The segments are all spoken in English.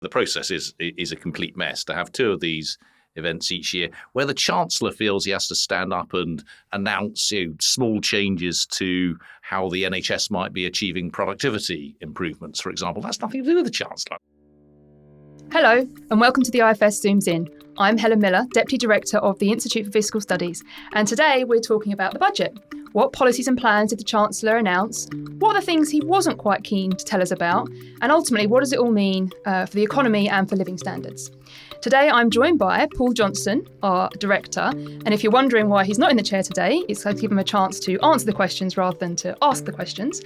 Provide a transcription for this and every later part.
The process is a complete mess. To have two of these events each year where the Chancellor feels he has to stand up and announce small changes to how the NHS might be achieving productivity improvements, for example. That's nothing to do with the Chancellor. Hello, and welcome to the IFS Zooms In. I'm Helen Miller, Deputy Director of the Institute for Fiscal Studies, and today we're talking about the budget. What policies and plans did the Chancellor announce? What are the things he wasn't quite keen to tell us about? And ultimately, what does it all mean for the economy and for living standards? Today, I'm joined by Paul Johnson, our Director, and if you're wondering why he's not in the chair today, it's to give him a chance to answer the questions rather than to ask the questions,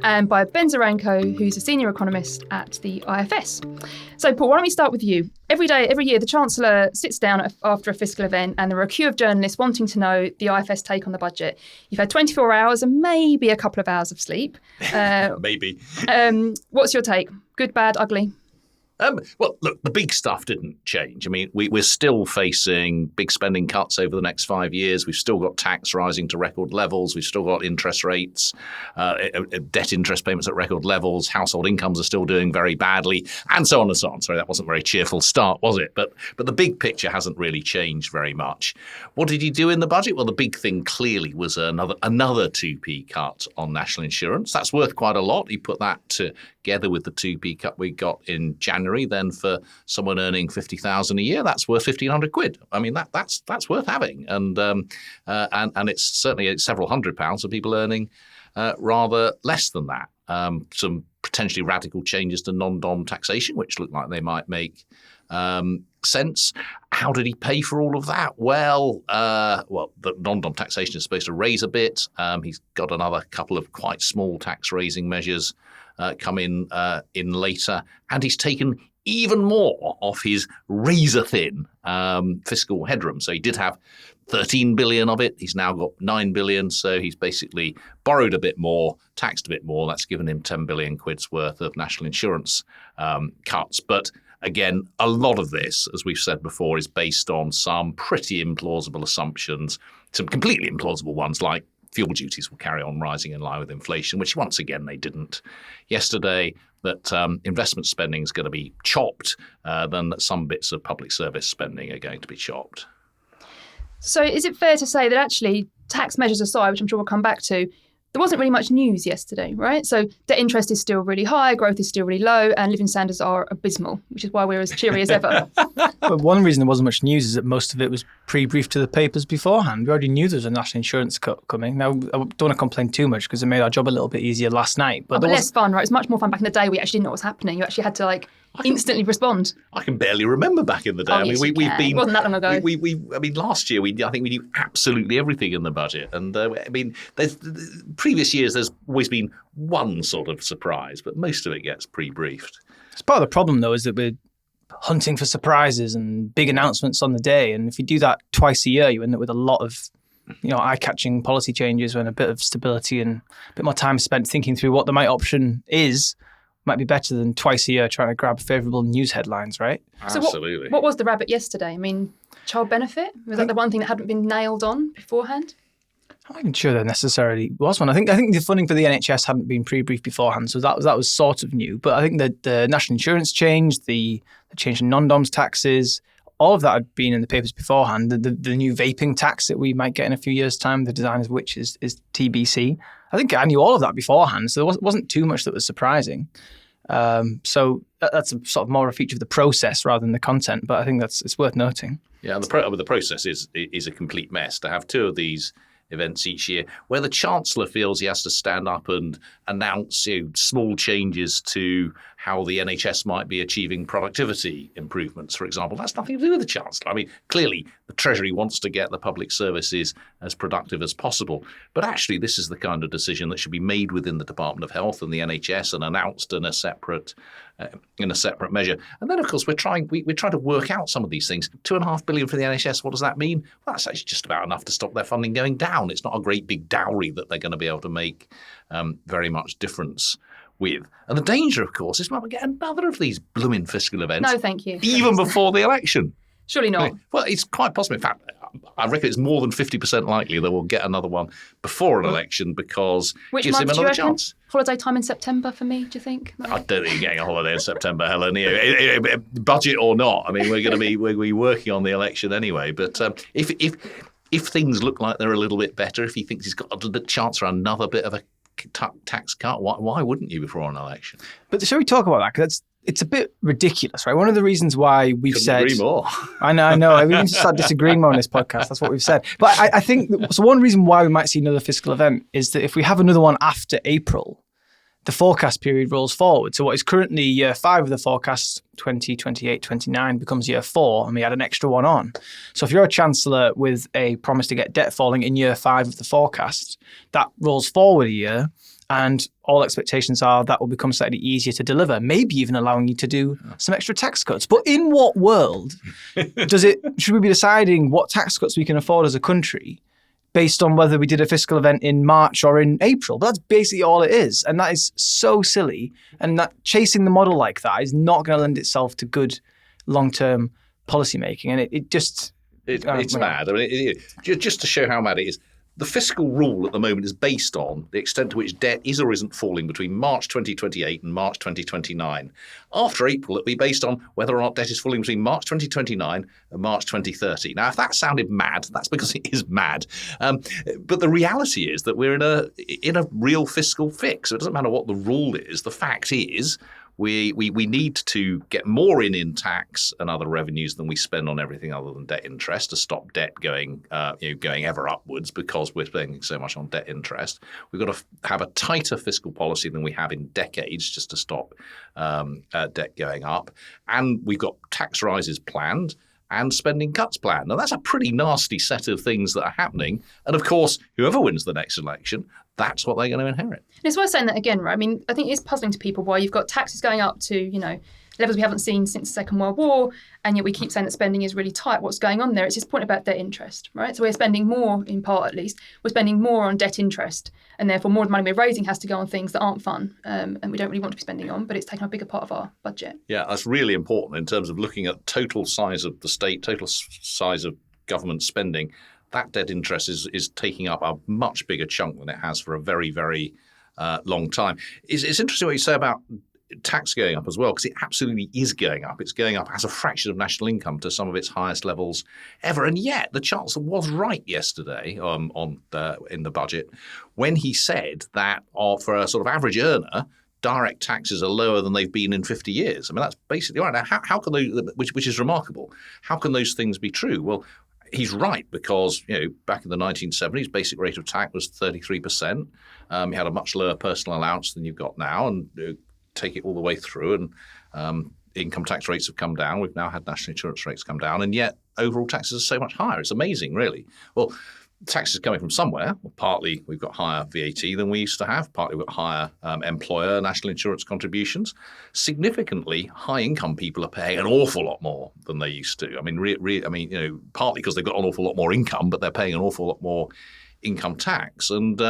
and by Ben Zaranko, who's a Senior Economist at the IFS. So, Paul, why don't we start with you? Every year, the Chancellor sits down after a fiscal event and there are a queue of journalists wanting to know the IFS take on the budget. You've had 24 hours and maybe a couple of hours of sleep. Maybe. What's your take? Good, bad, ugly? Well, look, the big stuff didn't change. I mean, we're still facing big spending cuts over the next 5 years. We've still got tax rising to record levels. We've still got interest rates, debt interest payments at record levels. Household incomes are still doing very badly, and so on and so on. Sorry, that wasn't a very cheerful start, was it? But the big picture hasn't really changed very much. What did he do in the budget? Well, the big thing clearly was another 2p cut on national insurance. That's worth quite a lot. He put that together with the 2p cut we got in January. Then for someone earning 50,000 a year, that's worth 1,500 quid. I mean, that's worth having, and it's certainly several £100 for people earning rather less than that. Some potentially radical changes to non-dom taxation, which look like they might make sense. How did he pay for all of that? Well, the non-dom taxation is supposed to raise a bit. He's got another couple of quite small tax-raising measures come in later, and he's taken even more off his razor-thin fiscal headroom. So he did have 13 billion of it. He's now got 9 billion. So he's basically borrowed a bit more, taxed a bit more. That's given him 10 billion quid's worth of national insurance cuts. But again, a lot of this, as we've said before, is based on some pretty implausible assumptions, some completely implausible ones like fuel duties will carry on rising in line with inflation, which once again they didn't yesterday, that investment spending is going to be chopped, then that some bits of public service spending are going to be chopped. So is it fair to say that actually, tax measures aside, which I'm sure we'll come back to, there wasn't really much news yesterday, right? So debt interest is still really high, growth is still really low, and living standards are abysmal, which is why we're as cheery as ever. But one reason there wasn't much news is that most of it was pre-briefed to the papers beforehand. We already knew there was a national insurance cut coming. Now, I don't want to complain too much because it made our job a little bit easier last night. But less fun, right? It was much more fun back in the day. We actually didn't know what was happening. You actually had to instantly respond. I can barely remember back in the day. Oh, yes, we've been. It wasn't that long ago. I mean, last year I think we knew absolutely everything in the budget, and there's previous years there's always been one sort of surprise, but most of it gets pre-briefed. It's part of the problem, though, is that we're hunting for surprises and big announcements on the day, and if you do that twice a year, you end up with a lot of eye-catching policy changes and a bit of stability and a bit more time spent thinking through what the right option is. Might be better than twice a year trying to grab favourable news headlines, right? Absolutely. So what was the rabbit yesterday? I mean, child benefit? Was that the one thing that hadn't been nailed on beforehand? I'm not even sure there necessarily was one. I think the funding for the NHS hadn't been pre-briefed beforehand, so that was sort of new. But I think that the national insurance change, the change in non-doms taxes, all of that had been in the papers beforehand. The new vaping tax that we might get in a few years' time, the design of which is TBC. I think I knew all of that beforehand, so there wasn't too much that was surprising. So that's a sort of more a feature of the process rather than the content, but I think it's worth noting. Yeah, and the process is a complete mess. To have two of these events each year where the Chancellor feels he has to stand up and announce small changes to how the NHS might be achieving productivity improvements, for example. That's nothing to do with the Chancellor. I mean, clearly the Treasury wants to get the public services as productive as possible. But actually, this is the kind of decision that should be made within the Department of Health and the NHS and announced in a separate measure. And then, of course, we're trying to work out some of these things. £2.5 billion for the NHS, what does that mean? Well, that's actually just about enough to stop their funding going down. It's not a great big dowry that they're going to be able to make very much difference with. And the danger, of course, is we get another of these blooming fiscal events. No, thank you. Even before the election. Surely not. Well, it's quite possible. In fact, I reckon it's more than 50% likely that we'll get another one before an election because it gives him month do you another reckon? chance. Holiday time in September for me, do you think? I don't think you're getting a holiday in September, Helen. Budget or not, I mean, we're going to be working on the election anyway. But if things look like they're a little bit better, if he thinks he's got a chance for another bit of a tax cut, why wouldn't you before an election? But shall we talk about that? Because it's a bit ridiculous, right? One of the reasons why we've said... agree more. I know. We need to start disagreeing more on this podcast. That's what we've said. But I think... So one reason why we might see another fiscal event is that if we have another one after April, the forecast period rolls forward. So what is currently year 5 of the forecast, 2028, 29, becomes year 4, and we add an extra one on. So if you're a Chancellor with a promise to get debt falling in year 5 of the forecast, that rolls forward a year, and all expectations are that will become slightly easier to deliver, maybe even allowing you to do some extra tax cuts. But in what world should we be deciding what tax cuts we can afford as a country based on whether we did a fiscal event in March or in April? But that's basically all it is. And that is so silly. And that chasing the model like that is not going to lend itself to good long-term policy making. And it's mad. I mean, just to show how mad it is, the fiscal rule at the moment is based on the extent to which debt is or isn't falling between March 2028 and March 2029. After April, it'll be based on whether or not debt is falling between March 2029 and March 2030. Now, if that sounded mad, that's because it is mad. But the reality is that we're in a real fiscal fix. So it doesn't matter what the rule is. The fact is, we need to get more in tax and other revenues than we spend on everything other than debt interest to stop debt going ever upwards because we're spending so much on debt interest. We've got to have a tighter fiscal policy than we have in decades just to stop debt going up. And we've got tax rises planned and spending cuts planned. Now, that's a pretty nasty set of things that are happening. And of course, whoever wins the next election, that's what they're going to inherit. And it's worth saying that again, right? I mean, I think it's puzzling to people why you've got taxes going up to, levels we haven't seen since the Second World War, and yet we keep saying that spending is really tight. What's going on there? It's this point about debt interest, right? So we're spending more, in part at least, we're spending more on debt interest, and therefore more of the money we're raising has to go on things that aren't fun, and we don't really want to be spending on, but it's taken a bigger part of our budget. Yeah, that's really important in terms of looking at total size of the state, total size of government spending. That debt interest is taking up a much bigger chunk than it has for a very, very long time. It's interesting what you say about tax going up as well, because it absolutely is going up. It's going up as a fraction of national income to some of its highest levels ever. And yet the Chancellor was right yesterday in the budget when he said that for a sort of average earner, direct taxes are lower than they've been in 50 years. I mean, that's basically right. Now, how can those, which is remarkable, how can those things be true? Well, he's right because, back in the 1970s, basic rate of tax was 33%. You had a much lower personal allowance than you've got now, and take it all the way through, and income tax rates have come down. We've now had national insurance rates come down, and yet overall taxes are so much higher. It's amazing, really. Well, taxes coming from somewhere. Well, partly we've got higher VAT than we used to have. Partly we've got higher employer national insurance contributions. Significantly, high-income people are paying an awful lot more than they used to. I mean, partly because they've got an awful lot more income, but they're paying an awful lot more income tax. And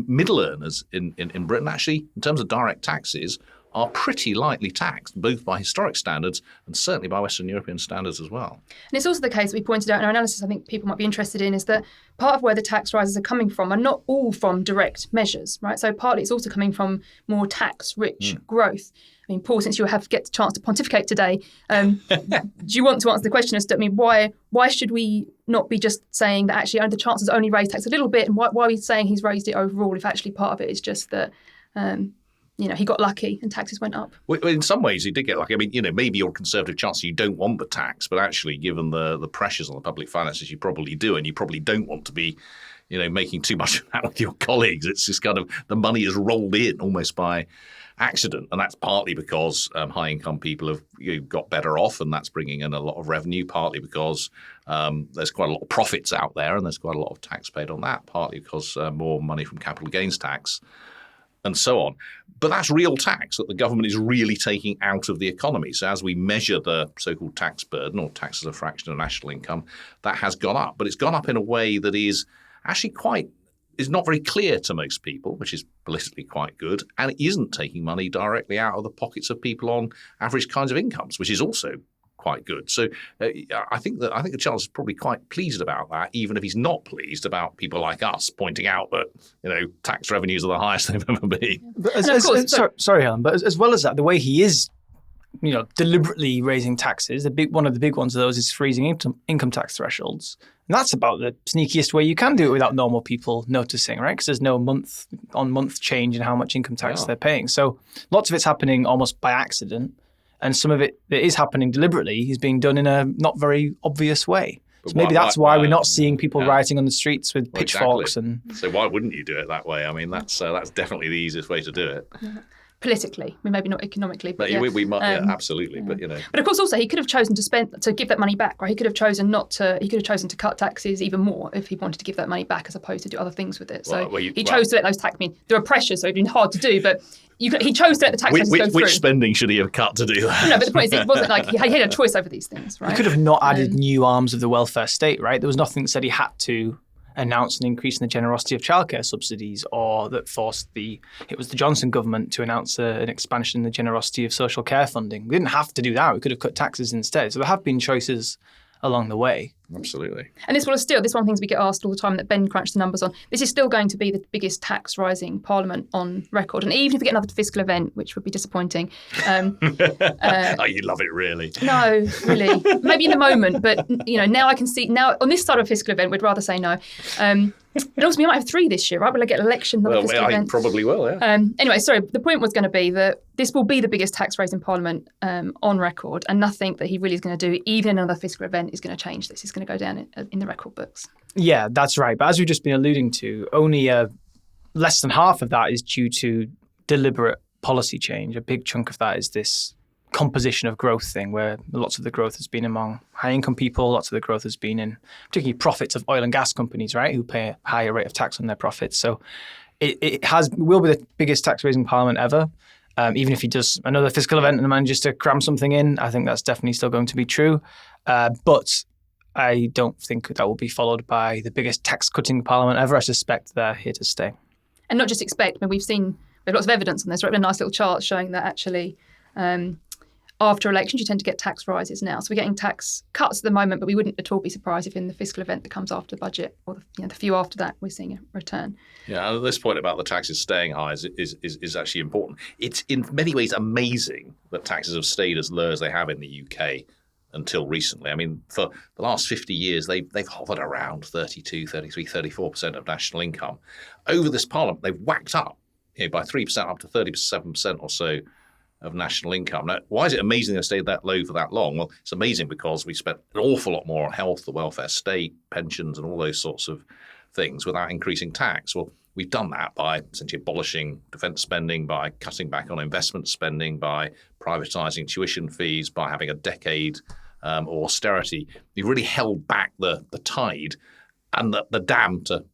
middle earners in Britain, actually, in terms of direct taxes, are pretty lightly taxed, both by historic standards and certainly by Western European standards as well. And it's also the case, we pointed out in our analysis, I think people might be interested in, is that part of where the tax rises are coming from are not all from direct measures, right? So partly it's also coming from more tax-rich growth. I mean, Paul, since you get the chance to pontificate today, do you want to answer the question as to, why should we not be just saying that actually the Chancellor's only raised tax a little bit, and why are we saying he's raised it overall if actually part of it is just that he got lucky and taxes went up? Well, in some ways, he did get lucky. I mean, maybe you're a Conservative Chancellor, you don't want the tax, but actually, given the pressures on the public finances, you probably do, and you probably don't want to be, making too much of that with your colleagues. It's just kind of the money is rolled in almost by accident, and that's partly because high-income people have got better off, and that's bringing in a lot of revenue. Partly because there's quite a lot of profits out there, and there's quite a lot of tax paid on that. Partly because more money from capital gains tax, and so on. But that's real tax that the government is really taking out of the economy. So as we measure the so-called tax burden, or tax as a fraction of national income, that has gone up. But it's gone up in a way that is actually is not very clear to most people, which is politically quite good, and it isn't taking money directly out of the pockets of people on average kinds of incomes, which is also quite good. So I think the Chancellor is probably quite pleased about that, even if he's not pleased about people like us pointing out that tax revenues are the highest they've ever been. But sorry, Helen, but as well as that, the way he is deliberately raising taxes, one of the big ones of those is freezing income tax thresholds. And that's about the sneakiest way you can do it without normal people noticing, right? Because there's no month-on-month change in how much income tax they're paying. So lots of it's happening almost by accident, and some of it that is happening deliberately is being done in a not very obvious way. So maybe that's why we're not seeing people rioting on the streets with pitchforks. Exactly. So why wouldn't you do it that way? I mean, that's definitely the easiest way to do it. Politically, maybe not economically, but we might, absolutely. But but of course, also he could have chosen to give that money back, right? He could have chosen to cut taxes even more if he wanted to give that money back, as opposed to do other things with it. So he chose to let those tax. I mean, there are pressures, so it'd been hard to do, but he chose to let the tax taxes go through. Which spending should he have cut to do that? No, but the point is, it wasn't like he had a choice over these things, right? He could have not added new arms of the welfare state, right? There was nothing that said he had to announce an increase in the generosity of childcare subsidies, or that forced it was the Johnson government to announce an expansion in the generosity of social care funding. We didn't have to do that. We could have cut taxes instead. So there have been choices along the way. Absolutely. And this one of the things we get asked all the time that Ben crunched the numbers on. This is still going to be the biggest tax rising parliament on record. And even if we get another fiscal event, which would be disappointing. You love it, really. No, really. Maybe in the moment, but now I can see, now on this side of a fiscal event, we'd rather say no. And also we might have 3 this year, right? We'll get election, another fiscal event. Probably will, yeah. Anyway, sorry, the point was going to be that this will be the biggest tax raise in Parliament on record, and nothing that he really is going to do, even in another fiscal event, is going to change this. It's going to go down in the record books. Yeah, that's right. But as we've just been alluding to, only less than half of that is due to deliberate policy change. A big chunk of that is this composition of growth thing, where lots of the growth has been among high-income people, lots of the growth has been in particularly profits of oil and gas companies, right, who pay a higher rate of tax on their profits. So it will be the biggest tax-raising parliament ever. Even if he does another fiscal event and manages to cram something in, I think that's definitely still going to be true. But I don't think that will be followed by the biggest tax-cutting parliament ever. I suspect they're here to stay. And not just expect, we have lots of evidence on this, right? A nice little chart showing that actually after elections, you tend to get tax rises now. So we're getting tax cuts at the moment, but we wouldn't at all be surprised if in the fiscal event that comes after the budget, or the few after that, we're seeing a return. Yeah, and this point about the taxes staying high is actually important. It's in many ways amazing that taxes have stayed as low as they have in the UK until recently. I mean, for the last 50 years, they've hovered around 32, 33, 34% of national income. Over this parliament, they've whacked up by 3% up to 37% or so of national income. Now, why is it amazing they stayed that low for that long? Well, it's amazing because we spent an awful lot more on health, the welfare state, pensions, and all those sorts of things without increasing tax. Well, we've done that by essentially abolishing defence spending, by cutting back on investment spending, by privatising tuition fees, by having a decade of austerity. We've really held back the tide. And the dam, to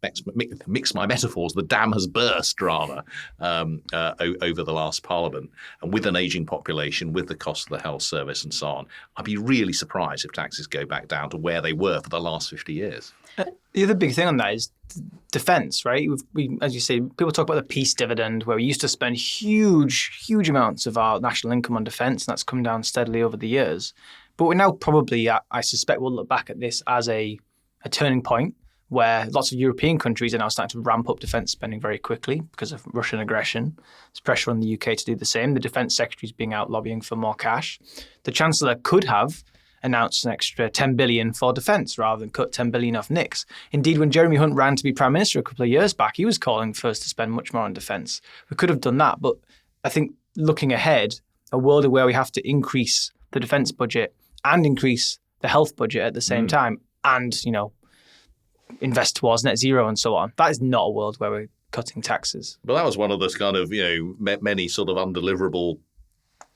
mix my metaphors, the dam has burst rather over the last parliament. And with an ageing population, with the cost of the health service and so on, I'd be really surprised if taxes go back down to where they were for the last 50 years. The other big thing on that is defence, right? We, as you say, people talk about the peace dividend, where we used to spend huge amounts of our national income on defence, and that's come down steadily over the years. But we're now probably, I suspect, we'll look back at this as a turning point, where lots of European countries are now starting to ramp up defence spending very quickly because of Russian aggression. There's pressure on the UK to do the same. The Defence Secretary is being out lobbying for more cash. The Chancellor could have announced an extra 10 billion for defence rather than cut 10 billion off NICs. Indeed, when Jeremy Hunt ran to be Prime Minister a couple of years back, he was calling for us to spend much more on defence. We could have done that, but I think looking ahead, a world where we have to increase the defence budget and increase the health budget at the same time and, invest towards net zero and so on. That is not a world where we're cutting taxes. But that was one of those kind of, many sort of undeliverable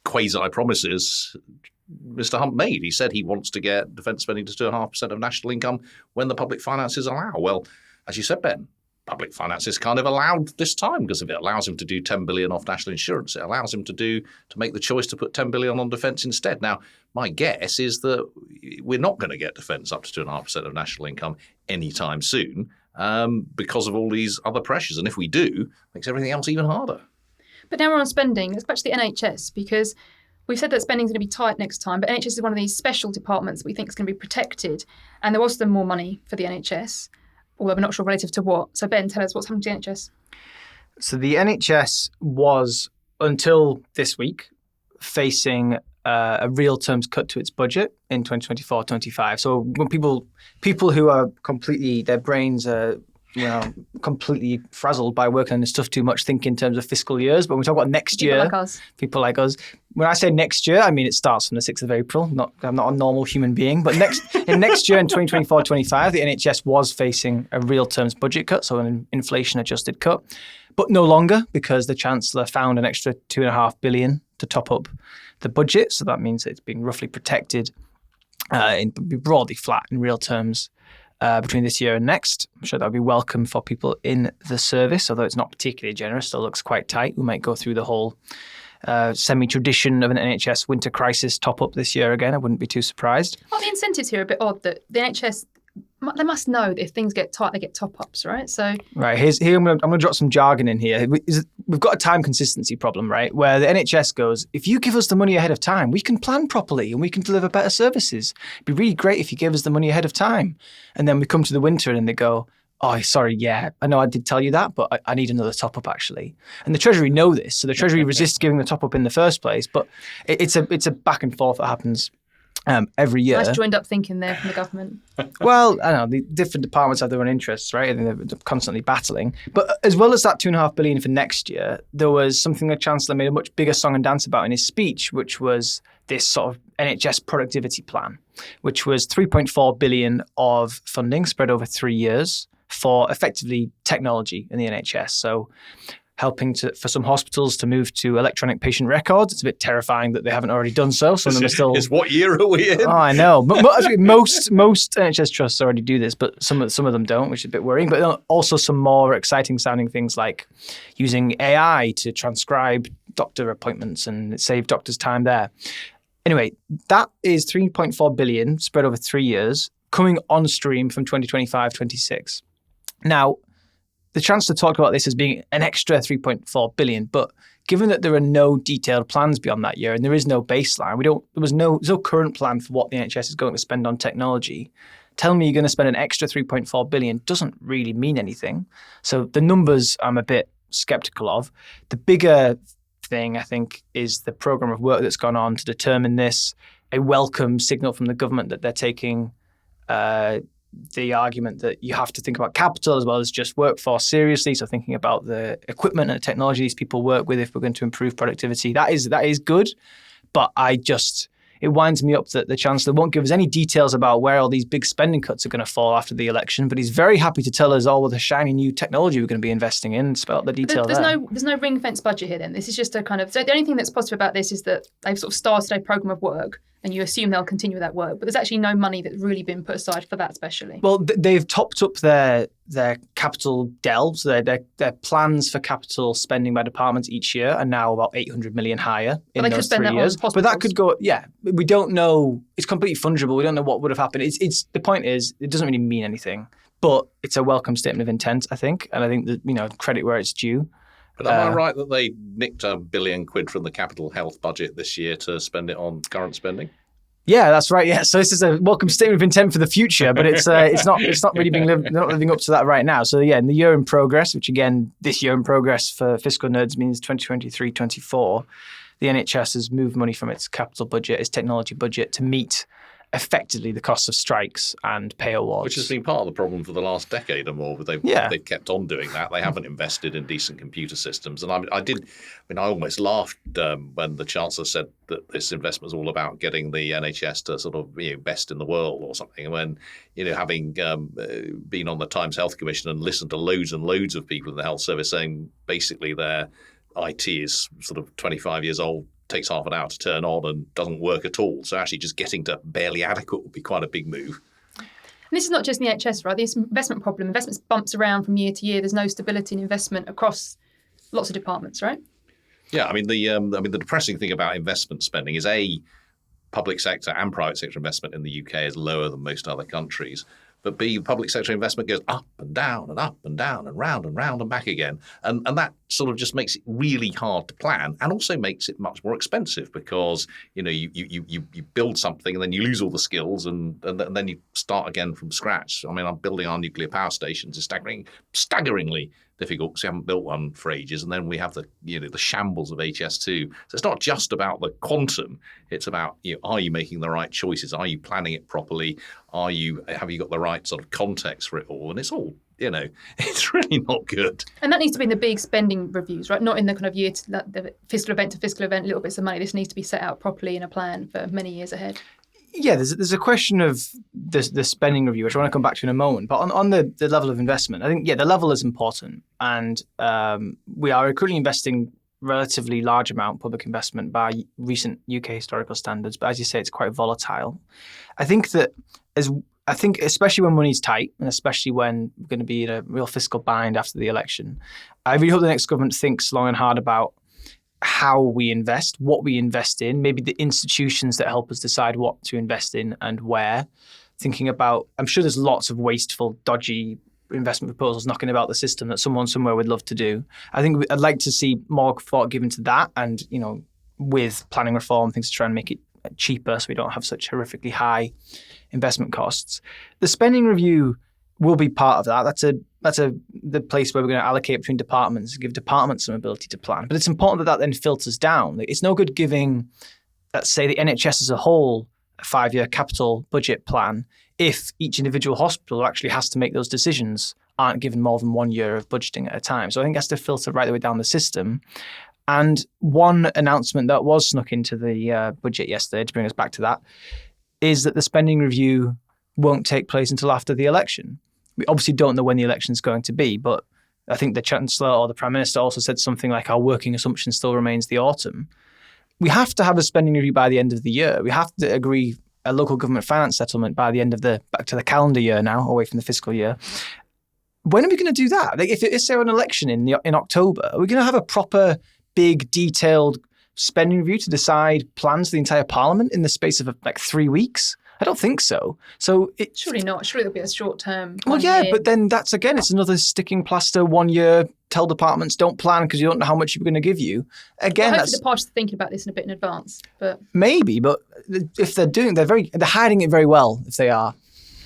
quasi-promises Mr. Hunt made. He said he wants to get defence spending to 2.5% of national income when the public finances allow. Well, as you said, Ben, public finances kind of allowed this time, because if it allows him to do 10 billion off national insurance, it allows him to make the choice to put 10 billion on defence instead. Now, my guess is that we're not going to get defence up to 2.5% of national income anytime soon because of all these other pressures. And if we do, it makes everything else even harder. But now we're on spending. Let's back to the NHS, because We've said that spending's going to be tight next time, but NHS is one of these special departments that we think is going to be protected. And there was some more money for the NHS, although we're not sure relative to what. So Ben, tell us what's happened to the NHS. So the NHS was, until this week, facing a real terms cut to its budget in 2024-25. So when people who are completely, their brains are completely frazzled by working on this stuff too much, think in terms of fiscal years. But when we talk about next year, people like us, when I say next year, I mean it starts from the 6th of April. I'm not a normal human being. But next year in 2024-25, the NHS was facing a real terms budget cut, so an inflation-adjusted cut. But no longer, because the Chancellor found an extra $2.5 billion to top up the budget. So that means it's being roughly protected and be broadly flat in real terms between this year and next. I'm sure that would be welcome for people in the service, although it's not particularly generous. Still looks quite tight. We might go through the whole semi-tradition of an NHS winter crisis top-up this year again. I wouldn't be too surprised. Well, the incentives here are a bit odd that the NHS, they must know that if things get tight, they get top-ups, right? So right, here I'm going to drop some jargon in here. We've got a time consistency problem, right, where the NHS goes, if you give us the money ahead of time, we can plan properly and we can deliver better services. It'd be really great if you give us the money ahead of time. And then we come to the winter and they go, oh, sorry, yeah, I know I did tell you that, but I need another top-up, actually. And the Treasury know this, so the Treasury resists giving the top-up in the first place, but it's a back and forth that happens every year. Nice joined up thinking there from the government. Well, I know, the different departments have their own interests, right? And they're constantly battling. But as well as that $2.5 billion for next year, there was something the Chancellor made a much bigger song and dance about in his speech, which was this sort of NHS productivity plan, which was $3.4 billion of funding spread over 3 years for effectively technology in the NHS. So helping for some hospitals to move to electronic patient records. It's a bit terrifying that they haven't already done so. Some of them are still. What year are we in? Oh, I know. Most NHS trusts already do this, but some of them don't, which is a bit worrying. But also some more exciting sounding things like using AI to transcribe doctor appointments and save doctors time there. Anyway, that is $3.4 billion spread over 3 years, coming on stream from 2025-26. Now, the Chancellor talked about this as being an extra $3.4 billion, but given that there are no detailed plans beyond that year and there is no baseline, there's no current plan for what the NHS is going to spend on technology. Telling me you're going to spend an extra $3.4 billion doesn't really mean anything. So the numbers I'm a bit skeptical of. The bigger thing, I think, is the programme of work that's gone on to determine this, a welcome signal from the government that they're taking the argument that you have to think about capital as well as just workforce seriously. So thinking about the equipment and the technology these people work with if we're going to improve productivity, that is good. But it winds me up that the Chancellor won't give us any details about where all these big spending cuts are going to fall after the election, but he's very happy to tell us all of the shiny new technology we're going to be investing in, spell out the detail there's no ring-fence budget here then. This is just a kind of... So the only thing that's positive about this is that they've sort of started a programme of work and you assume they'll continue that work, but there's actually no money that's really been put aside for that especially. Well, they've topped up their capital DEL, so their plans for capital spending by departments each year are now about $800 million higher in those 3 years. But that could go, we don't know. It's completely fungible. We don't know what would have happened. The point is, it doesn't really mean anything, but it's a welcome statement of intent, I think. And I think that, credit where it's due. But am I right that they nicked £1 billion from the capital health budget this year to spend it on current spending? Yeah, that's right. Yeah, so this is a welcome statement of intent for the future, but it's not really they're not living up to that right now. So yeah, in the year in progress, which again, this year in progress for fiscal nerds means 2023-24, the NHS has moved money from its capital budget, its technology budget, to meet effectively the costs of strikes and pay awards. Which has been part of the problem for the last decade or more, but they've kept on doing that. They haven't invested in decent computer systems. And I almost laughed when the Chancellor said that this investment was all about getting the NHS to sort of best in the world or something. When, having been on the Times Health Commission and listened to loads and loads of people in the health service saying basically their IT is sort of 25 years old, takes half an hour to turn on and doesn't work at all. So actually just getting to barely adequate would be quite a big move. And this is not just in the NHS, right? This investment problem, investments bumps around from year to year. There's no stability in investment across lots of departments, right? Yeah, the depressing thing about investment spending is public sector and private sector investment in the UK is lower than most other countries. but B, public sector investment goes up and down and up and down and round and back again. And that sort of just makes it really hard to plan, and also makes it much more expensive because, you build something and then you lose all the skills and then you start again from scratch. I mean, I'm building our nuclear power stations is staggeringly difficult because we haven't built one for ages, and then we have the shambles of HS2. So it's not just about the quantum; it's about are you making the right choices? Are you planning it properly? Have you got the right sort of context for it all? And it's all it's really not good. And that needs to be in the big spending reviews, right? Not in the kind of the fiscal event to fiscal event, little bits of money. This needs to be set out properly in a plan for many years ahead. Yeah, there's a question of the spending review, which I want to come back to in a moment. But on the level of investment, I think, the level is important. And we are currently investing relatively large amount public investment by recent UK historical standards. But as you say, it's quite volatile. I think especially when money's tight, and especially when we're going to be in a real fiscal bind after the election, I really hope the next government thinks long and hard about how we invest, what we invest in, maybe the institutions that help us decide what to invest in and where. Thinking about, I'm sure there's lots of wasteful, dodgy investment proposals knocking about the system that someone somewhere would love to do. I think I'd like to see more thought given to that, and with planning reform, things to try and make it cheaper so we don't have such horrifically high investment costs. The spending review will be part of that. That's the place where we're going to allocate between departments, give departments some ability to plan. But it's important that then filters down. It's no good giving, let's say, the NHS as a whole a 5-year capital budget plan if each individual hospital who actually has to make those decisions aren't given more than 1 year of budgeting at a time. So I think it has to filter right the way down the system. And one announcement that was snuck into the budget yesterday, to bring us back to that, is that the spending review won't take place until after the election. We obviously don't know when the election is going to be, but I think the Chancellor or the Prime Minister also said something like our working assumption still remains the autumn. We have to have a spending review by the end of the year. We have to agree a local government finance settlement by the end of back to the calendar year now, away from the fiscal year. When are we going to do that? Like, if it's an election in October, are we going to have a proper, big, detailed spending review to decide plans for the entire Parliament in the space of 3 weeks? I don't think so. Surely not. Surely there'll be a short term. Well, yeah, but then it's another sticking plaster 1 year. Tell departments don't plan because you don't know how much you're going to give you. Again, hopefully the parties are thinking about this in a bit in advance. But maybe, but if they're doing, they're hiding it very well. If they are.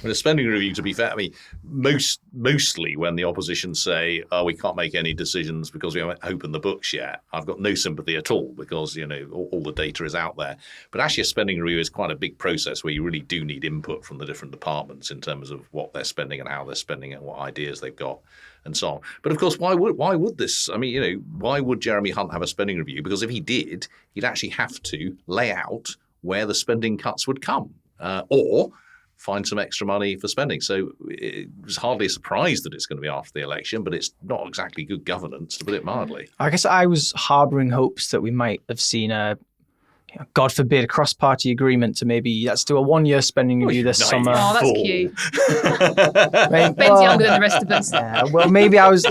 Well, the spending review, to be fair, I mean, mostly when the opposition say, we can't make any decisions because we haven't opened the books yet, I've got no sympathy at all because, all the data is out there. But actually a spending review is quite a big process where you really do need input from the different departments in terms of what they're spending and how they're spending it and what ideas they've got and so on. But of course, why would this? I mean, why would Jeremy Hunt have a spending review? Because if he did, he'd actually have to lay out where the spending cuts would come or find some extra money for spending. So it was hardly a surprise that it's going to be after the election, but it's not exactly good governance, to put it mildly. I guess I was harbouring hopes that we might have seen God forbid, a cross-party agreement to maybe let's do a 1 year spending review this summer. Oh, that's cute. Ben's younger than the rest of us. Yeah, well, maybe I was,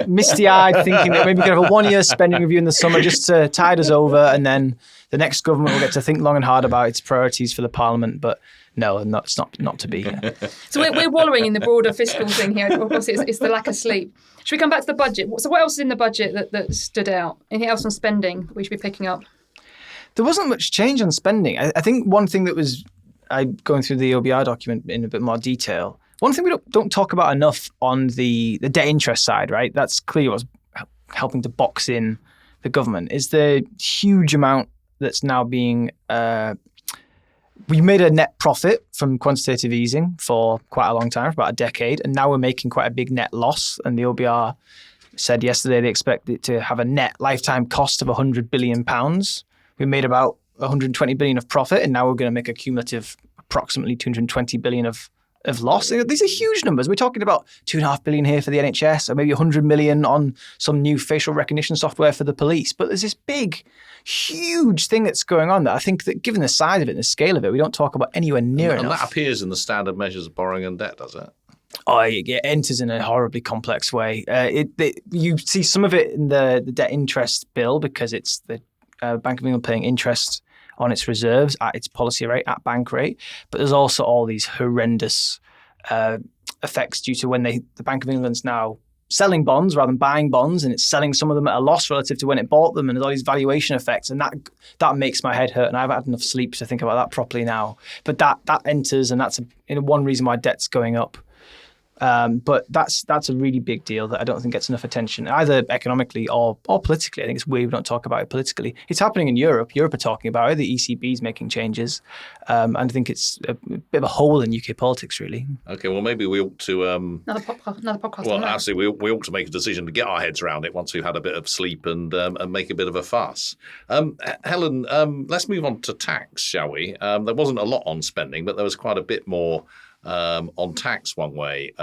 misty-eyed thinking that maybe we could have a 1 year spending review in the summer just to tide us over, and then the next government will get to think long and hard about its priorities for the Parliament. But no, it's not to be. So we're wallowing in the broader fiscal thing here. Of course, it's the lack of sleep. Should we come back to the budget? So what else is in the budget that stood out? Anything else on spending we should be picking up? There wasn't much change on spending. I think one thing that was, going through the OBR document in a bit more detail, one thing we don't talk about enough on the debt interest side, right? That's clearly what's helping to box in the government, is the huge amount that's now being... we made a net profit from quantitative easing for quite a long time, for about a decade, and now we're making quite a big net loss. And the OBR said yesterday they expect it to have a net lifetime cost of £100 billion. We made about 120 billion of profit, and now we're going to make a cumulative approximately 220 billion of loss. These are huge numbers. We're talking about 2.5 billion here for the NHS, or maybe 100 million on some new facial recognition software for the police. But there's this big, huge thing that's going on that I think that given the size of it and the scale of it, we don't talk about anywhere near enough. And that appears in the standard measures of borrowing and debt, does it? Oh, it enters in a horribly complex way. You see some of it in the debt interest bill because it's the Bank of England paying interest on its reserves at its policy rate, at bank rate. But there's also all these horrendous effects due to when the Bank of England's now selling bonds rather than buying bonds, and it's selling some of them at a loss relative to when it bought them, and there's all these valuation effects, and that makes my head hurt, and I've had enough sleep to think about that properly now. But that enters, and that's one reason why debt's going up. But that's a really big deal that I don't think gets enough attention, either economically or politically. I think it's weird we don't talk about it politically. It's happening in Europe. Europe are talking about it. The ECB is making changes. And I think it's a bit of a hole in UK politics, really. Okay, well, maybe we ought to... Another podcast. Well, actually, we ought to make a decision to get our heads around it once we've had a bit of sleep and make a bit of a fuss. Helen, let's move on to tax, shall we? There wasn't a lot on spending, but there was quite a bit more on tax one way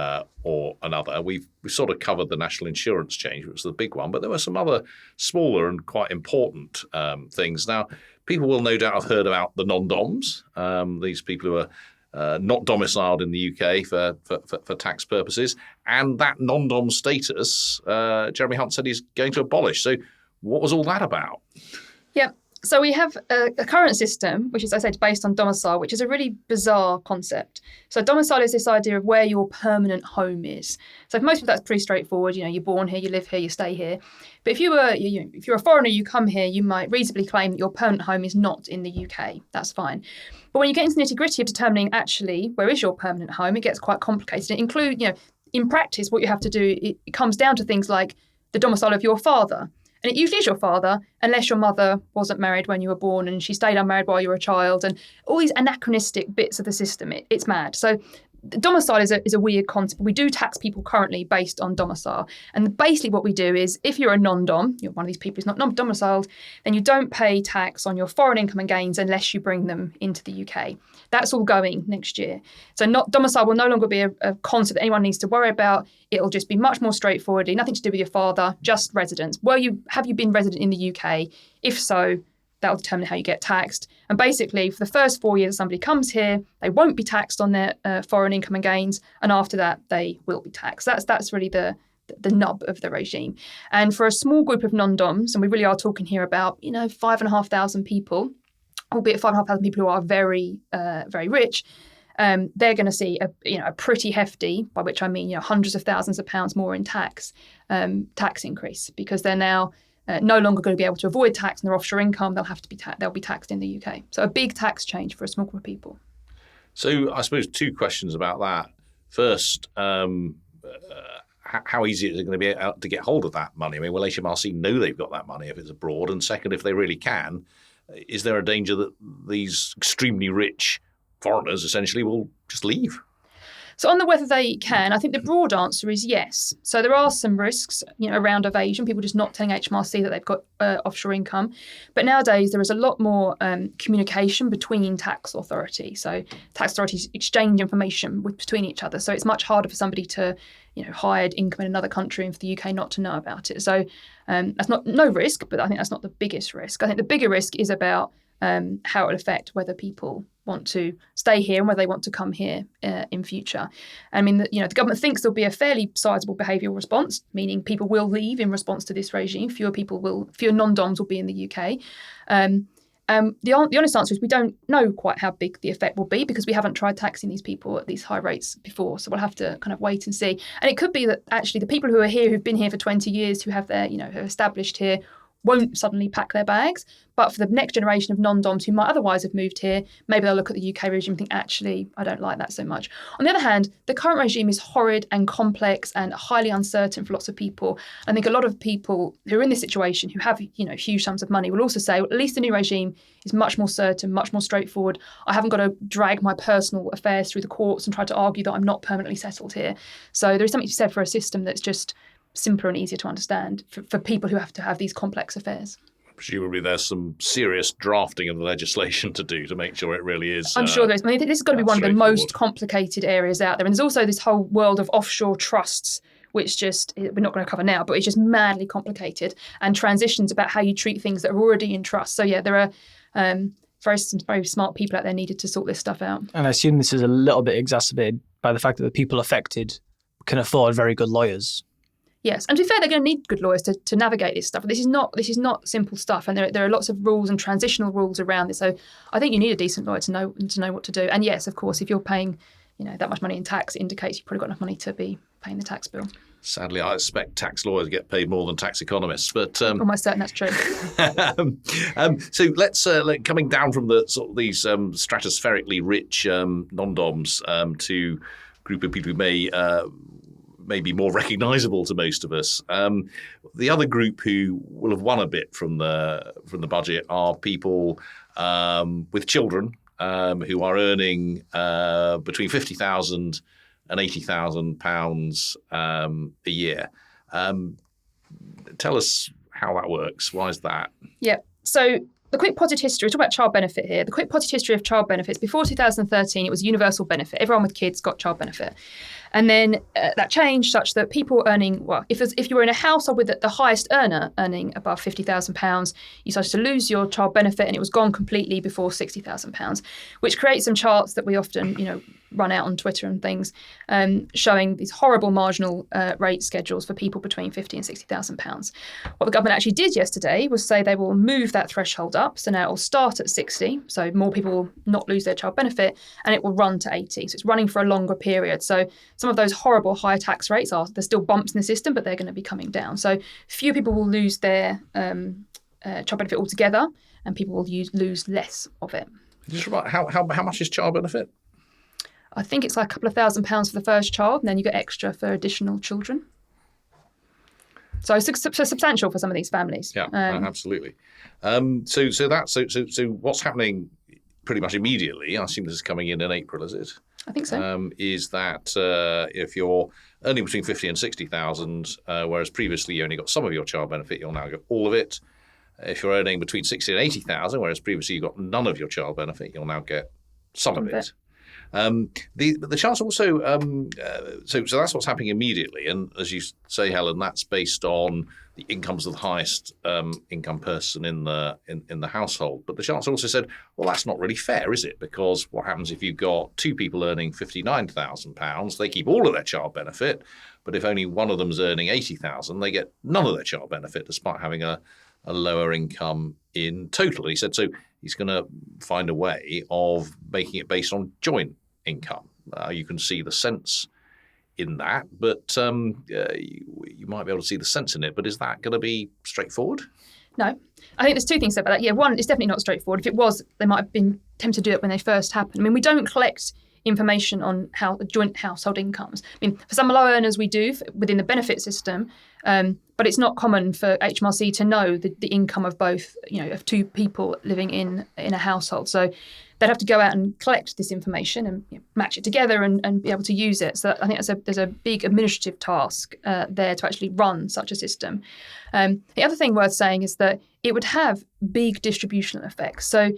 or another. We've sort of covered the national insurance change, which was the big one, but there were some other smaller and quite important things. Now, people will no doubt have heard about the non-doms, these people who are not domiciled in the UK for tax purposes, and that non-dom status, Jeremy Hunt said he's going to abolish. So what was all that about? Yeah. So we have a current system, which is, as I said, based on domicile, which is a really bizarre concept. So domicile is this idea of where your permanent home is. So for most people, that's pretty straightforward. You know, you're born here, you live here, you stay here. But if you're a foreigner, you come here, you might reasonably claim that your permanent home is not in the UK. That's fine. But when you get into the nitty-gritty of determining actually where is your permanent home, it gets quite complicated. It includes, in practice, what you have to do, it comes down to things like the domicile of your father. And it usually is your father, unless your mother wasn't married when you were born and she stayed unmarried while you were a child, and all these anachronistic bits of the system. It's mad. So domicile is a weird concept. We do tax people currently based on domicile. And basically what we do is if you're a non-dom, you're one of these people who's not domiciled, then you don't pay tax on your foreign income and gains unless you bring them into the UK. That's all going next year. So domicile will no longer be a concept that anyone needs to worry about. It'll just be much more straightforwardly, nothing to do with your father, just residence. Have you been resident in the UK? If so, that'll determine how you get taxed. And basically, for the first 4 years that somebody comes here, they won't be taxed on their foreign income and gains. And after that, they will be taxed. That's really the nub of the regime. And for a small group of non-doms, and we really are talking here about, 5,500 people, albeit 5,500 people who are very, very rich, they're going to see a pretty hefty, by which I mean hundreds of thousands of pounds more in tax increase, because they're now no longer going to be able to avoid tax on their offshore income. They'll be taxed in the UK. So a big tax change for a small group of people. So I suppose two questions about that. First, how easy is it going to be able to get hold of that money? I mean, will HMRC know they've got that money if it's abroad? And second, if they really can, is there a danger that these extremely rich foreigners essentially will just leave? So on the whether they can, I think the broad answer is yes. So there are some risks, around evasion, people just not telling HMRC that they've got offshore income. But nowadays there is a lot more communication between tax authorities. So tax authorities exchange information between each other. So it's much harder for somebody to, hide income in another country and for the UK not to know about it. So that's no risk, but I think that's not the biggest risk. I think the bigger risk is about how it will affect whether people want to stay here and whether they want to come here in future. I mean, the government thinks there'll be a fairly sizable behavioural response, meaning people will leave in response to this regime. Fewer non-doms will be in the UK. The honest answer is we don't know quite how big the effect will be because we haven't tried taxing these people at these high rates before. So we'll have to kind of wait and see. And it could be that actually the people who are here, who've been here for 20 years, who have their, who are established here, won't suddenly pack their bags. But for the next generation of non-doms who might otherwise have moved here, maybe they'll look at the UK regime and think, actually, I don't like that so much. On the other hand, the current regime is horrid and complex and highly uncertain for lots of people. I think a lot of people who are in this situation, who have, huge sums of money, will also say, well, at least the new regime is much more certain, much more straightforward. I haven't got to drag my personal affairs through the courts and try to argue that I'm not permanently settled here. So there is something to be said for a system that's just simpler and easier to understand for people who have to have these complex affairs. Presumably there's some serious drafting of the legislation to do to make sure it really is. I'm sure there is. I mean, this has got to be one of the most complicated areas out there. And there's also this whole world of offshore trusts, which we're not going to cover now, but it's just madly complicated, and transitions about how you treat things that are already in trust. So yeah, there are some very smart people out there needed to sort this stuff out. And I assume this is a little bit exacerbated by the fact that the people affected can afford very good lawyers. Yes, and to be fair, they're going to need good lawyers to navigate this stuff. This is not simple stuff, and there are lots of rules and transitional rules around this. So I think you need a decent lawyer to know what to do. And yes, of course, if you're paying that much money in tax, it indicates you've probably got enough money to be paying the tax bill. Sadly, I expect tax lawyers get paid more than tax economists, but almost certain that's true. So let's coming down from the sort of these stratospherically rich non-doms to a group of people who may be more recognisable to most of us. The other group who will have won a bit from the budget are people with children who are earning between £50,000 and £80,000 a year. Tell us how that works. Why is that? Yeah. So the quick potted history, we talk about child benefit here. The quick potted history of child benefits, before 2013, it was a universal benefit. Everyone with kids got child benefit. And then that changed such that people earning, if you were in a household with the highest earner earning above £50,000, you started to lose your child benefit, and it was gone completely before £60,000, which creates some charts that we often, run out on Twitter and things, showing these horrible marginal rate schedules for people between £50,000 and £60,000. What the government actually did yesterday was say they will move that threshold up. So now it will start at 60, so more people will not lose their child benefit, and it will run to 80. So it's running for a longer period. So some of those horrible high tax rates there's still bumps in the system, but they're going to be coming down. So few people will lose their child benefit altogether, and people will lose less of it. Just about how much is child benefit? I think it's like a couple of £1,000 for the first child, and then you get extra for additional children. So it's substantial for some of these families. Yeah, absolutely. So what's happening pretty much immediately? I assume this is coming in April, is it? I think so. Is that if you're earning between 50 and 60,000, whereas previously you only got some of your child benefit, you'll now get all of it. If you're earning between 60 and 80,000, whereas previously you got none of your child benefit, you'll now get some of it. The chance also, so that's what's happening immediately, and as you say, Helen, that's based on the incomes of the highest income person in the household. But the Chancellor also said, well, that's not really fair, is it? Because what happens if you've got two people earning £59,000? They keep all of their child benefit, but if only one of them's earning £80,000, they get none of their child benefit, despite having a lower income in total. He said so. He's going to find a way of making it based on joint income. You can see the sense in that, but you might be able to see the sense in it. But is that going to be straightforward? No. I think there's two things about that. Yeah, one, it's definitely not straightforward. If it was, they might have been tempted to do it when they first happened. I mean, we don't collect information on how the joint household incomes. I mean, for some low earners we do within the benefit system, but it's not common for HMRC to know the income of both, of two people living in a household. So they'd have to go out and collect this information and match it together and be able to use it. So I think there's a big administrative task there to actually run such a system. The other thing worth saying is that it would have big distributional effects. So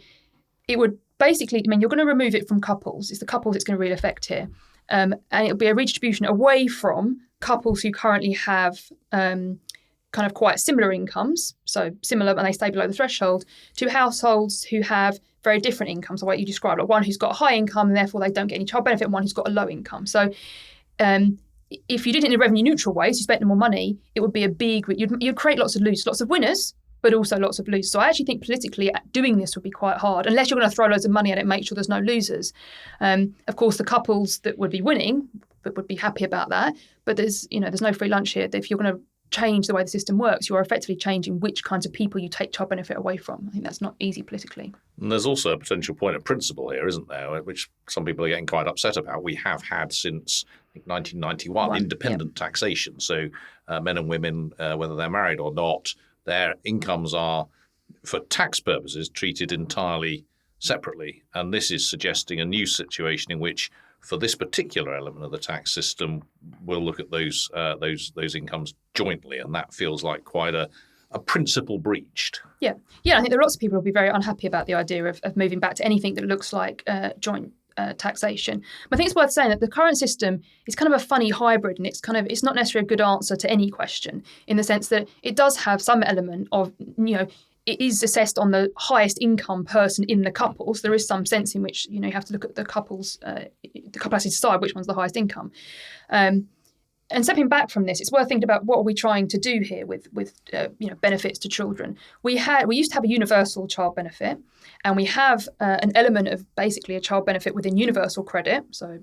it would basically, you're going to remove it from couples. It's the couples it's going to really affect here. And it'll be a redistribution away from couples who currently have kind of quite similar incomes, so similar when they stay below the threshold, to households who have very different incomes, the way you described, like one who's got a high income and therefore they don't get any child benefit, and one who's got a low income. So if you did it in a revenue neutral way, so you spent more money, it would be you'd create lots of losers, lots of winners, but also lots of losers. So I actually think politically doing this would be quite hard, unless you're going to throw loads of money at it and make sure there's no losers. Of course, the couples that would be winning would be happy about that, but there's no free lunch here. If you're going to change the way the system works, you are effectively changing which kinds of people you take child benefit away from. I think that's not easy politically. And there's also a potential point of principle here, isn't there, which some people are getting quite upset about. We have had since, I think, 1991 independent taxation. So men and women, whether they're married or not, their incomes are, for tax purposes, treated entirely separately. And this is suggesting a new situation in which, for this particular element of the tax system, we'll look at those incomes jointly, and that feels like quite a principle breached. Yeah. I think there are lots of people who will be very unhappy about the idea of moving back to anything that looks like joint taxation. But I think it's worth saying that the current system is kind of a funny hybrid, and it's not necessarily a good answer to any question, in the sense that it does have some element of, it is assessed on the highest income person in the couple. So there is some sense in which, you have to look at the couples, the couple has to decide which one's the highest income. And stepping back from this, it's worth thinking about what are we trying to do here with benefits to children. We used to have a universal child benefit, and we have an element of basically a child benefit within universal credit. So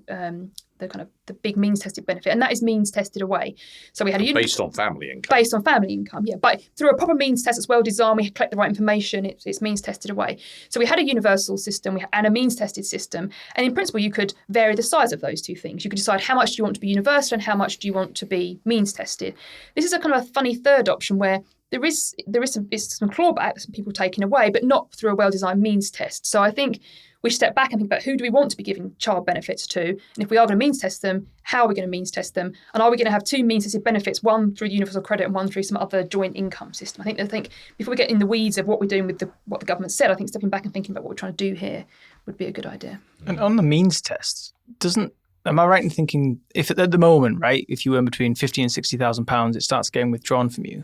the big means tested benefit, and that is means tested away. So we had based on family income. Based on family income, yeah. But through a proper means test that's well designed, we collect the right information. It's means tested away. So we had a universal system and a means tested system, and in principle, you could vary the size of those two things. You could decide how much do you want to be universal and how much do you want to be means tested. This is a kind of a funny third option where there is some clawback, some people taken away, but not through a well-designed means test. So I think we step back and think about who do we want to be giving child benefits to? And if we are going to means test them, how are we going to means test them? And are we going to have two means tested benefits, one through universal credit and one through some other joint income system? I think before we get in the weeds of what we're doing with what the government said, I think stepping back and thinking about what we're trying to do here would be a good idea. And on the means tests, am I right in thinking if at the moment, right, if you earn between £50,000 and £60,000, it starts getting withdrawn from you?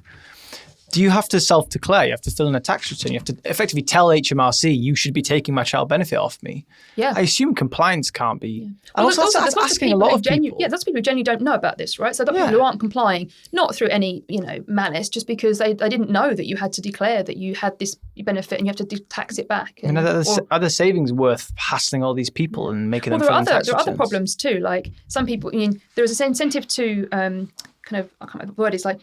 Do you have to self-declare? You have to fill in a tax return. You have to effectively tell HMRC, you should be taking my child benefit off me. Yeah. I assume compliance can't be. Yeah. And also that's asking a lot of people. Yeah, that's people who genuinely don't know about this, right? So the people who aren't complying, not through any malice, just because they didn't know that you had to declare that you had this benefit and you have to tax it back. And are the savings worth hassling all these people and making them fill in tax returns? There are other problems too. Like some people, there is an incentive to I can't remember the word is like,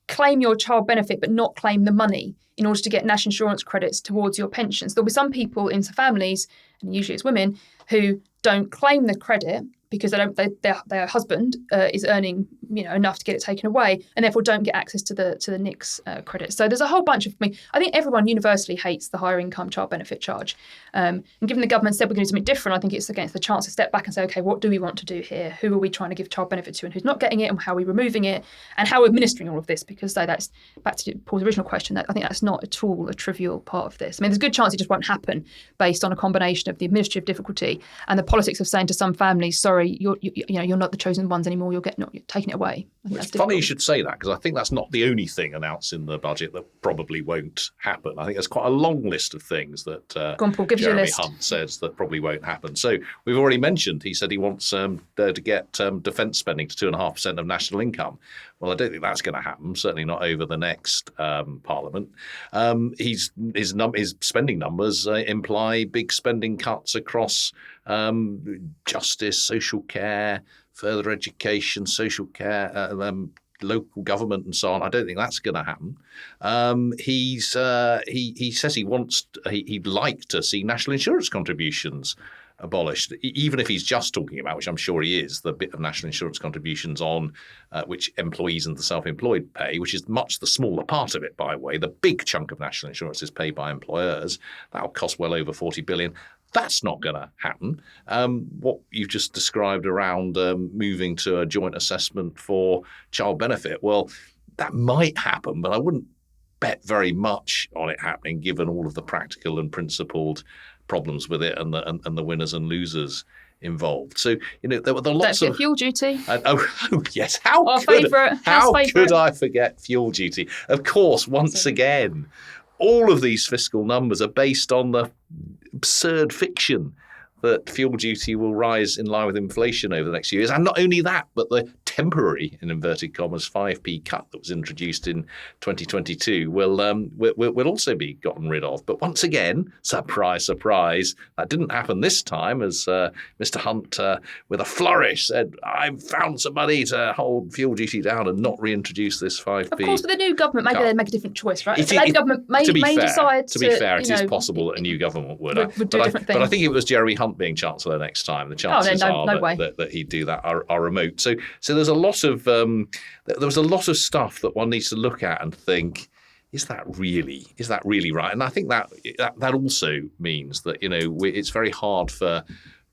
claim your child benefit but not claim the money in order to get national insurance credits towards your pensions. There'll be some people in some families, and usually it's women, who don't claim the credit because their husband is earning enough to get it taken away, and therefore don't get access to the NICS credit. So there's a whole bunch of. I think everyone universally hates the higher income child benefit charge. And given the government said we're going to do something different, I think it's against the chance to step back and say, okay, what do we want to do here? Who are we trying to give child benefit to, and who's not getting it, and how are we removing it, and how we're administering all of this? Because that's back to Paul's original question. I think that's not at all a trivial part of this. There's a good chance it just won't happen based on a combination of the administrative difficulty and the politics of saying to some families, sorry, you're not the chosen ones anymore. You're taking it away. It's funny you should say that, because I think that's not the only thing announced in the budget that probably won't happen. I think there's quite a long list of things that Go on, Paul, give Jeremy you a list. Hunt says that probably won't happen. So we've already mentioned, he said he wants to get defence spending to 2.5% of national income. Well, I don't think that's going to happen, certainly not over the next Parliament. His spending numbers imply big spending cuts across justice, social care, further education, social care, local government and so on. I don't think that's going to happen. He says he'd like to see national insurance contributions abolished, even if he's just talking about, which I'm sure he is, the bit of national insurance contributions on which employees and the self-employed pay, which is much the smaller part of it, by the way. The big chunk of national insurance is paid by employers. That'll cost well over 40 billion. That's not going to happen. What you've just described around moving to a joint assessment for child benefit, well, that might happen, but I wouldn't bet very much on it happening, given all of the practical and principled problems with it and the winners and losers involved. So, there were lots of fuel duty. Oh yes, how could I forget fuel duty? Of course, once again, all of these fiscal numbers are based on the absurd fiction that fuel duty will rise in line with inflation over the next few years. And not only that, but the temporary, in inverted commas, 5p cut that was introduced in 2022 will also be gotten rid of. But once again, surprise, surprise, that didn't happen this time, as Mr. Hunt, with a flourish, said, I've found some money to hold fuel duty down and not reintroduce this 5p. Of course, with the new government, maybe they'd make a different choice, right? The Labour government may decide to be fair, it is possible that a new government would do a different thing. But I think it was Jeremy Hunt being Chancellor next time. The chances are that he'd do that are remote. So there's a lot of there was a lot of stuff that one needs to look at and think, is that really right? And I think that also means that it's very hard for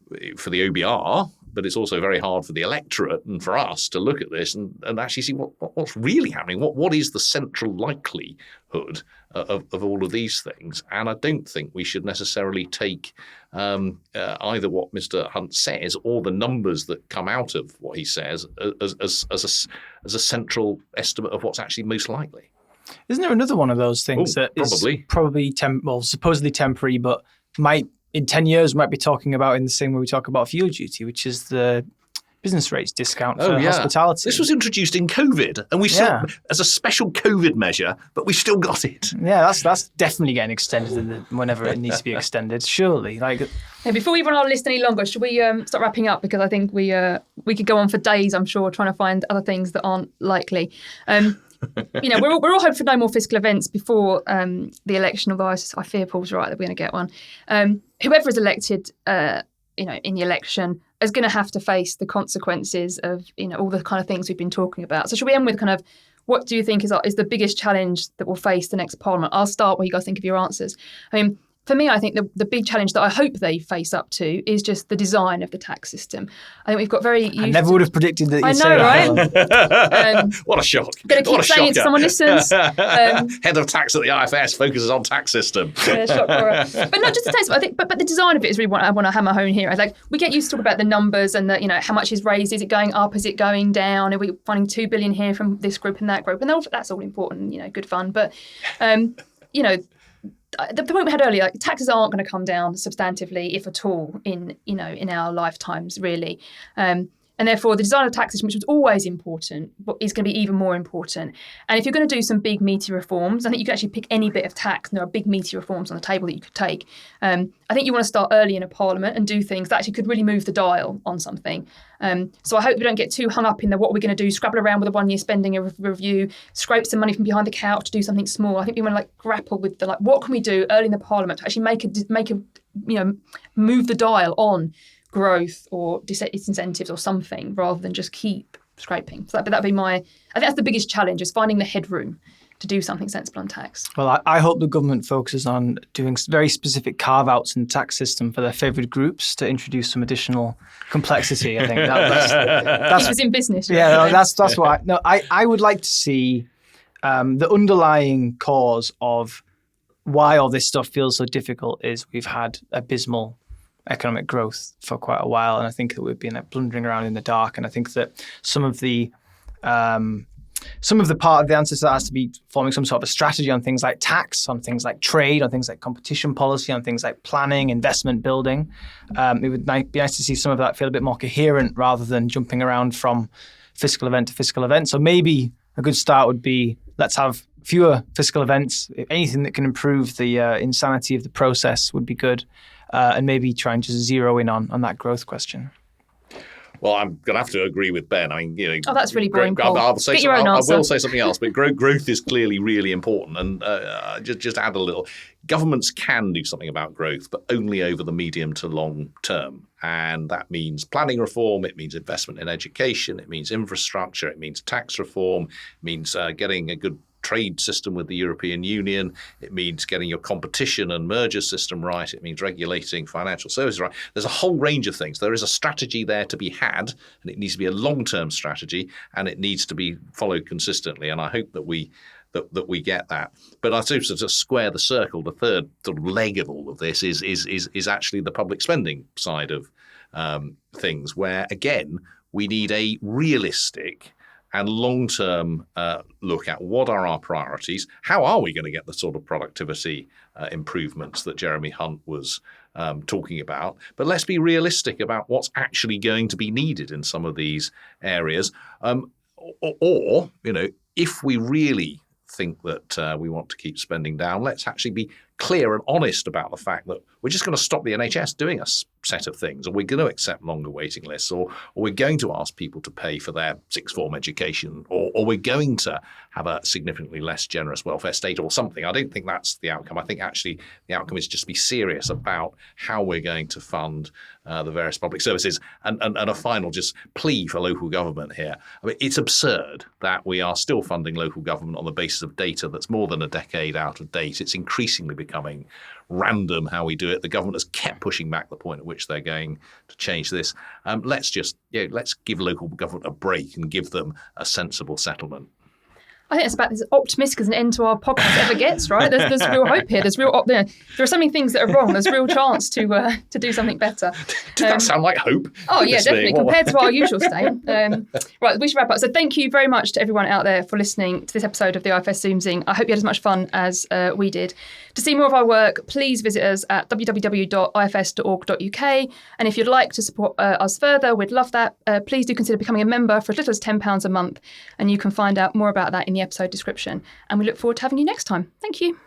the OBR, but it's also very hard for the electorate and for us to look at this and actually see what's really happening. What is the central likelihood of all of these things? And I don't think we should necessarily take either what Mr. Hunt says or the numbers that come out of what he says as a central estimate of what's actually most likely. Isn't there another one of those things that probably is supposedly temporary, but in 10 years might be talking about in the same way we talk about fuel duty, which is the business rates discount for hospitality. This was introduced in COVID, and we still, as a special COVID measure, but we still got it. Yeah, that's definitely getting extended whenever it needs to be extended. Surely, Before we run our list any longer, should we start wrapping up? Because I think we could go on for days, I'm sure, trying to find other things that aren't likely. We're all hoping for no more fiscal events before the election, although I fear Paul's right that we're going to get one. Whoever is elected, in the election is going to have to face the consequences of, all the kind of things we've been talking about. So should we end with kind of what do you think is the biggest challenge that will face the next parliament? I'll start where you guys think of your answers. For me, I think the big challenge that I hope they face up to is just the design of the tax system. I think we've got very... I never would have predicted that you'd say that. Right? What a shock. Going to keep saying it to someone listens. Head of tax at the IFS focuses on tax system. Yeah, shock horror. But not just the tax, I think, but the design of it is really what I want to hammer home here. We get used to talk about the numbers and how much is raised. Is it going up? Is it going down? Are we finding 2 billion here from this group and that group? And that's all important, good fun. But, the point we had earlier, taxes aren't going to come down substantively, if at all, in our lifetimes, really. And therefore, the design of tax system, which was always important, is going to be even more important. And if you're going to do some big, meaty reforms, I think you can actually pick any bit of tax, and there are big, meaty reforms on the table that you could take. I think you want to start early in a parliament and do things that actually could really move the dial on something. So I hope we don't get too hung up in what we're going to do, scrabble around with a one-year spending review, scrape some money from behind the couch to do something small. I think we want to grapple with what can we do early in the parliament to actually make a move the dial on growth or disincentives or something, rather than just keep scraping. So that'd be I think that's the biggest challenge, is finding the headroom to do something sensible on tax. Well, I hope the government focuses on doing very specific carve-outs in the tax system for their favoured groups to introduce some additional complexity. I think that's was in business. Right? Yeah, that's what I would like to see the underlying cause of why all this stuff feels so difficult is we've had abysmal economic growth for quite a while, and I think that we've been blundering around in the dark. And I think that some of the part of the answer to that has to be forming some sort of a strategy on things like tax, on things like trade, on things like competition policy, on things like planning, investment building. It would be nice to see some of that feel a bit more coherent rather than jumping around from fiscal event to fiscal event. So maybe a good start would be, let's have fewer fiscal events. Anything that can improve the insanity of the process would be good. And maybe try and just zero in on that growth question. Well, I'm going to have to agree with Ben. That's really boring, Paul. I will say something else, but growth is clearly really important. And just add a little. Governments can do something about growth, but only over the medium to long term. And that means planning reform, it means investment in education, it means infrastructure, it means tax reform, it means getting a good trade system with the European Union. It means getting your competition and merger system right. It means regulating financial services right. There's a whole range of things. There is a strategy there to be had, and it needs to be a long-term strategy, and it needs to be followed consistently. And I hope that we get that. But I suppose to square the circle, the third sort of leg of all of this is actually the public spending side of things, where again we need a realistic and long-term look at what are our priorities, how are we going to get the sort of productivity improvements that Jeremy Hunt was talking about. But let's be realistic about what's actually going to be needed in some of these areas. Or if we really think that we want to keep spending down, let's actually be clear and honest about the fact that we're just going to stop the NHS doing a set of things, or we're going to accept longer waiting lists, or we're going to ask people to pay for their sixth form education, or we're going to have a significantly less generous welfare state or something. I don't think that's the outcome. I think actually the outcome is just be serious about how we're going to fund the various public services. And a final just plea for local government here. I mean, it's absurd that we are still funding local government on the basis of data that's more than a decade out of date. It's increasingly becoming random how we do it. The government has kept pushing back the point at which they're going to change this. Let's give local government a break and give them a sensible settlement. I think it's about as optimistic as an end to our podcast ever gets, right? There's real hope here. There's real there are so many things that are wrong. There's real chance to do something better. Did that sound like hope? Oh, yeah, definitely, compared to our usual state. Right, we should wrap up. So thank you very much to everyone out there for listening to this episode of the IFS Zooms In. I hope you had as much fun as we did. To see more of our work, please visit us at www.ifs.org.uk. And if you'd like to support us further, we'd love that. Please do consider becoming a member for as little as £10 a month. And you can find out more about that in the episode description. And we look forward to having you next time. Thank you.